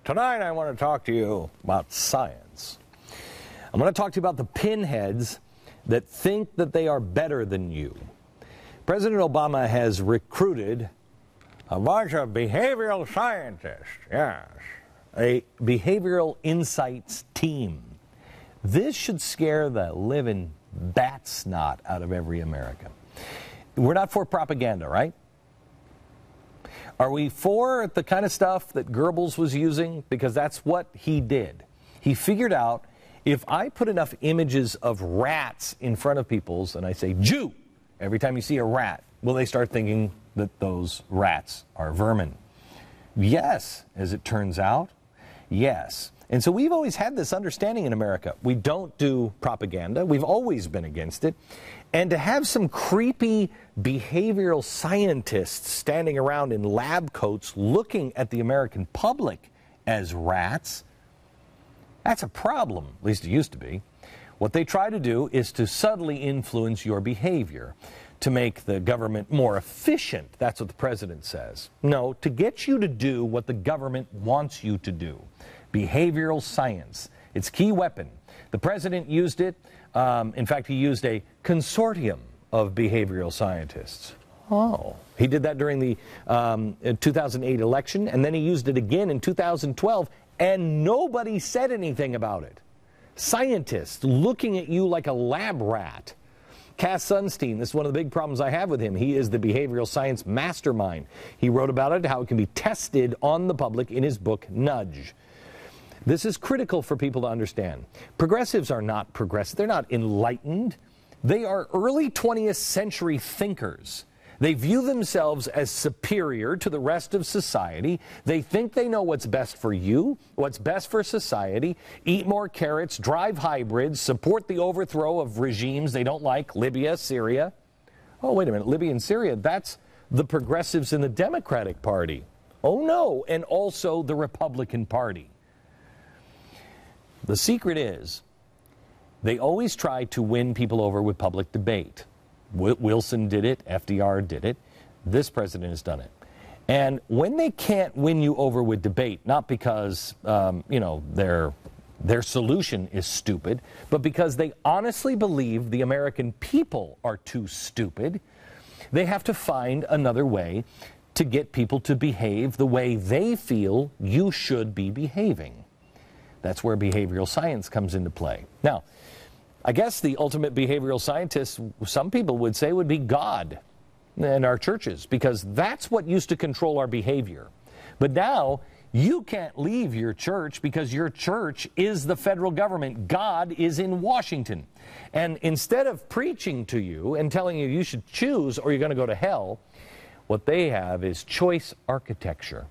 Tonight I want to talk to you about science. I'm going to talk to you about the pinheads that think that they are better than you. President Obama has recruited a bunch of behavioral scientists, yes, a behavioral insights team. This should scare the living bat snot out of every American. We're not for propaganda, right? Are we for the kind of stuff that Goebbels was using? Because that's what he did. He figured out, if I put enough images of rats in front of people's and I say, Jew, every time you see a rat, will they start thinking that those rats are vermin? Yes, as it turns out, yes. And so we've always had this understanding in America. We don't do propaganda. We've always been against it. And to have some creepy behavioral scientists standing around in lab coats looking at the American public as rats, that's a problem, at least it used to be. What they try to do is to subtly influence your behavior, to make the government more efficient. That's what the president says. No, to get you to do what the government wants you to do. Behavioral science, its key weapon. The president used it. In fact, he used a consortium of behavioral scientists. Oh. He did that during the 2008 election, and then he used it again in 2012, and nobody said anything about it. Scientists looking at you like a lab rat. Cass Sunstein, this is one of the big problems I have with him. He is the behavioral science mastermind. He wrote about it, how it can be tested on the public in his book, Nudge. This is critical for people to understand. Progressives are not progressive. They're not enlightened. They are early 20th century thinkers. They view themselves as superior to the rest of society. They think they know what's best for you, what's best for society, eat more carrots, drive hybrids, support the overthrow of regimes they don't like, Libya, Syria. Oh, wait a minute, Libya and Syria, that's the progressives in the Democratic Party. Oh, no, and also the Republican Party. The secret is, they always try to win people over with public debate. Wilson did it, FDR did it, this president has done it. And when they can't win you over with debate, not because, their solution is stupid, but because they honestly believe the American people are too stupid, they have to find another way to get people to behave the way they feel you should be behaving. That's where behavioral science comes into play. Now, I guess the ultimate behavioral scientist, some people would say, would be God in our churches, because that's what used to control our behavior. But now, you can't leave your church because your church is the federal government. God is in Washington. And instead of preaching to you and telling you you should choose or you're going to go to hell, what they have is choice architecture,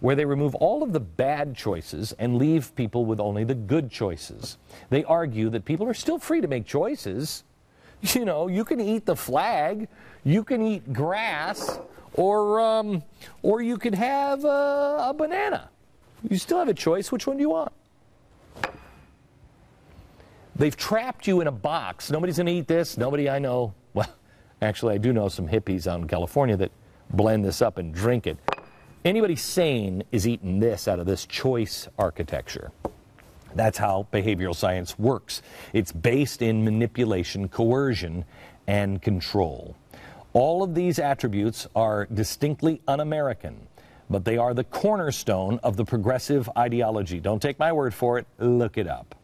where they remove all of the bad choices and leave people with only the good choices. They argue that people are still free to make choices. You know, you can eat the flag, you can eat grass, or you could have a banana. You still have a choice. Which one do you want? They've trapped you in a box. Nobody's going to eat this. Nobody I know. Well, actually, I do know some hippies out in California that blend this up and drink it. Anybody sane is eating this out of this choice architecture. That's how behavioral science works. It's based in manipulation, coercion, and control. All of these attributes are distinctly un-American, but they are the cornerstone of the progressive ideology. Don't take my word for it, look it up.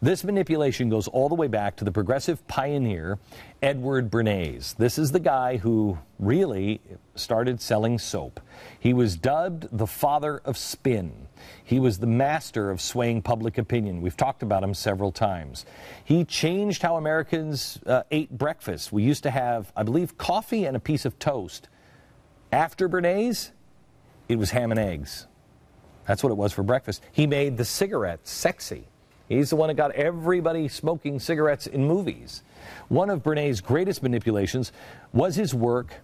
This manipulation goes all the way back to the progressive pioneer, Edward Bernays. This is the guy who really started selling soap. He was dubbed the father of spin. He was the master of swaying public opinion. We've talked about him several times. He changed how Americans ate breakfast. We used to have, I believe, coffee and a piece of toast. After Bernays, it was ham and eggs. That's what it was for breakfast. He made the cigarette sexy. He's the one that got everybody smoking cigarettes in movies. One of Bernays' greatest manipulations was his work,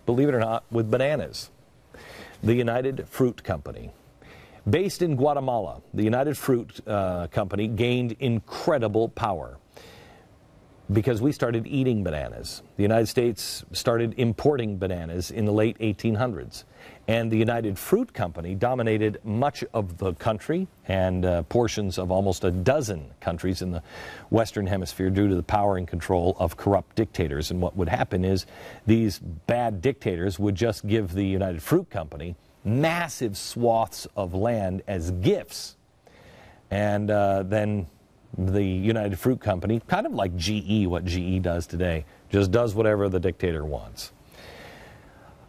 believe it or not, with bananas. The United Fruit Company. Based in Guatemala, the United Fruit Company gained incredible power. because we started eating bananas. The United States started importing bananas in the late 1800s. And the United Fruit Company dominated much of the country and portions of almost a dozen countries in the Western Hemisphere due to the power and control of corrupt dictators. And what would happen is these bad dictators would just give the United Fruit Company massive swaths of land as gifts. And then the United Fruit Company, kind of like GE, what GE does today, just does whatever the dictator wants.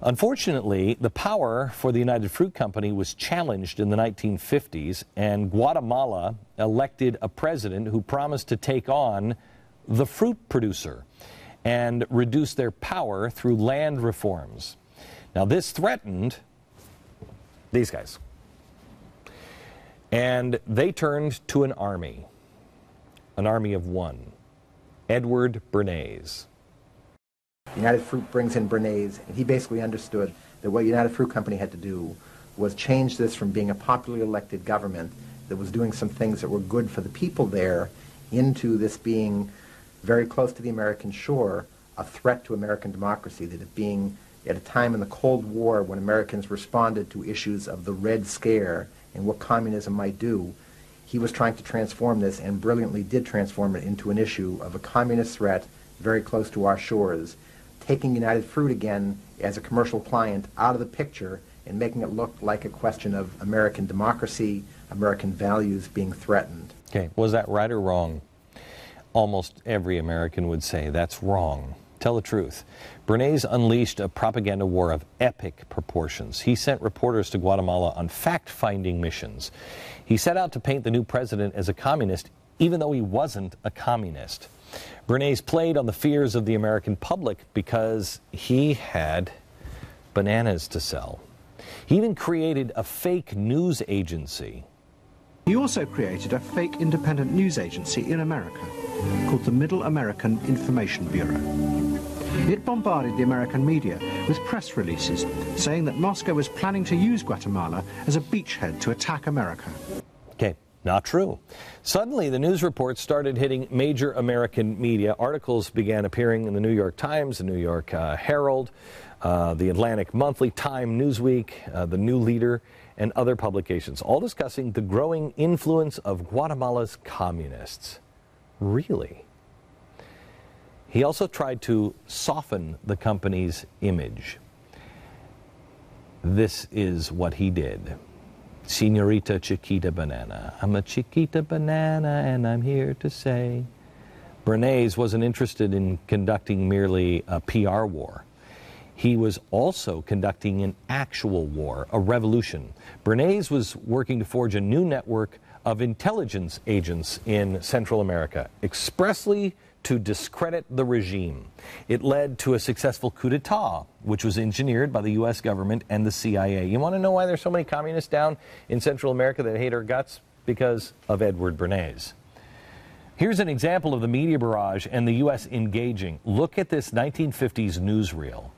Unfortunately, the power for the United Fruit Company was challenged in the 1950s, and Guatemala elected a president who promised to take on the fruit producer and reduce their power through land reforms. Now, this threatened these guys, and they turned to an army of one, Edward Bernays. United Fruit brings in Bernays, and he basically understood that what United Fruit Company had to do was change this from being a popularly elected government that was doing some things that were good for the people there into this being very close to the American shore, a threat to American democracy, that it being at a time in the Cold War when Americans responded to issues of the Red Scare and what communism might do. He was trying to transform this, and brilliantly did transform it into an issue of a communist threat very close to our shores, taking United Fruit again as a commercial client out of the picture and making it look like a question of American democracy, American values being threatened. Okay, was that right or wrong? Almost every American would say that's wrong. Tell the truth. Bernays unleashed a propaganda war of epic proportions. He sent reporters to Guatemala on fact-finding missions. He set out to paint the new president as a communist, even though he wasn't a communist. Bernays played on the fears of the American public because he had bananas to sell. He even created a fake news agency. He also created a fake independent news agency in America called the Middle American Information Bureau. It bombarded the American media with press releases saying that Moscow was planning to use Guatemala as a beachhead to attack America. Okay, not true. Suddenly, the news reports started hitting major American media. Articles began appearing in the New York Times, the New York Herald, the Atlantic Monthly, Time, Newsweek, the New Leader, and other publications, all discussing the growing influence of Guatemala's communists. Really? He also tried to soften the company's image. This is what he did. Señorita Chiquita Banana. I'm a Chiquita Banana and I'm here to say. Bernays wasn't interested in conducting merely a PR war. He was also conducting an actual war, a revolution. Bernays was working to forge a new network of intelligence agents in Central America, expressly to discredit the regime. It led to a successful coup d'etat, which was engineered by the U.S. government and the CIA. You want to know why there's so many communists down in Central America that hate our guts? Because of Edward Bernays. Here's an example of the media barrage and the U.S. engaging. Look at this 1950s newsreel.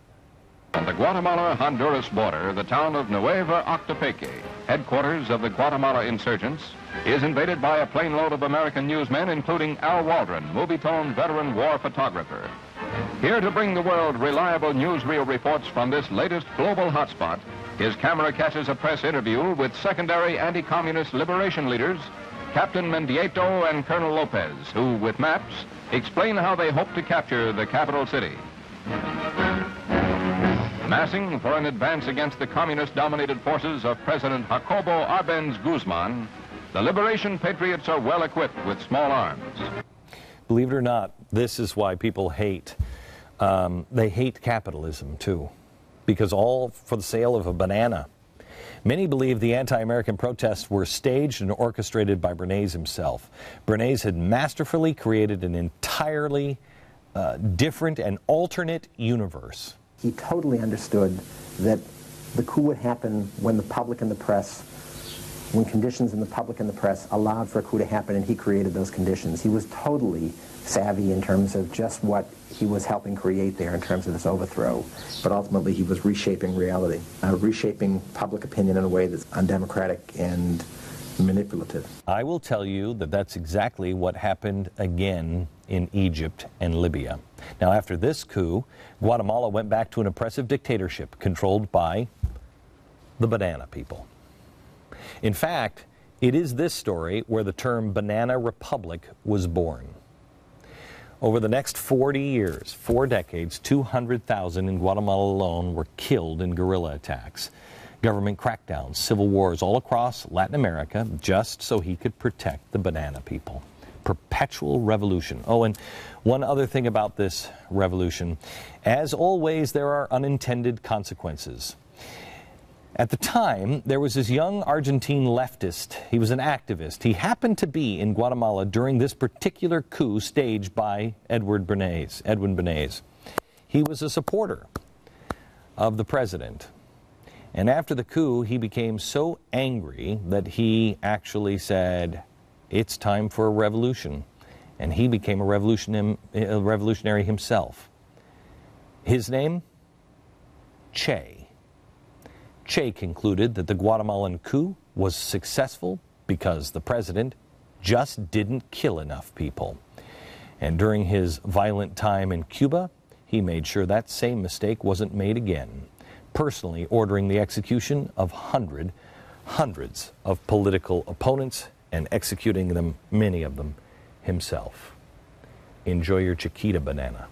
On the Guatemala-Honduras border, the town of Nueva Octopeque, headquarters of the Guatemala insurgents, is invaded by a plane load of American newsmen, including Al Waldron, movie-toned veteran war photographer. Here to bring the world reliable newsreel reports from this latest global hotspot, his camera catches a press interview with secondary anti-communist liberation leaders, Captain Mendieta and Colonel Lopez, who, with maps, explain how they hope to capture the capital city. Massing for an advance against the communist-dominated forces of President Jacobo Arbenz Guzman, the liberation patriots are well equipped with small arms. Believe it or not, this is why people hate. They hate capitalism, too, because all for the sale of a banana. Many believe the anti-American protests were staged and orchestrated by Bernays himself. Bernays had masterfully created an entirely different and alternate universe. He totally understood that the coup would happen when the public and the press, when conditions in the public and the press allowed for a coup to happen, and he created those conditions. He was totally savvy in terms of just what he was helping create there in terms of this overthrow. But ultimately he was reshaping reality, reshaping public opinion in a way that's undemocratic and manipulative. I will tell you that that's exactly what happened again in Egypt and Libya. Now, after this coup, Guatemala went back to an oppressive dictatorship controlled by the banana people. In fact, it is this story where the term Banana Republic was born. Over the next 40 years, 4 decades, 200,000 in Guatemala alone were killed in guerrilla attacks, government crackdowns, civil wars all across Latin America, just so he could protect the banana people. Perpetual revolution. Oh, and one other thing about this revolution. As always, there are unintended consequences. At the time, there was this young Argentine leftist. He was an activist. He happened to be in Guatemala during this particular coup staged by Edwin Bernays. He was a supporter of the president. And after the coup, he became so angry that he actually said, "It's time for a revolution." And he became a revolutionary himself. His name? Che. Che concluded that the Guatemalan coup was successful because the president just didn't kill enough people. And during his violent time in Cuba, he made sure that same mistake wasn't made again, personally ordering the execution of hundreds of political opponents and executing them, many of them, himself. Enjoy your Chiquita banana.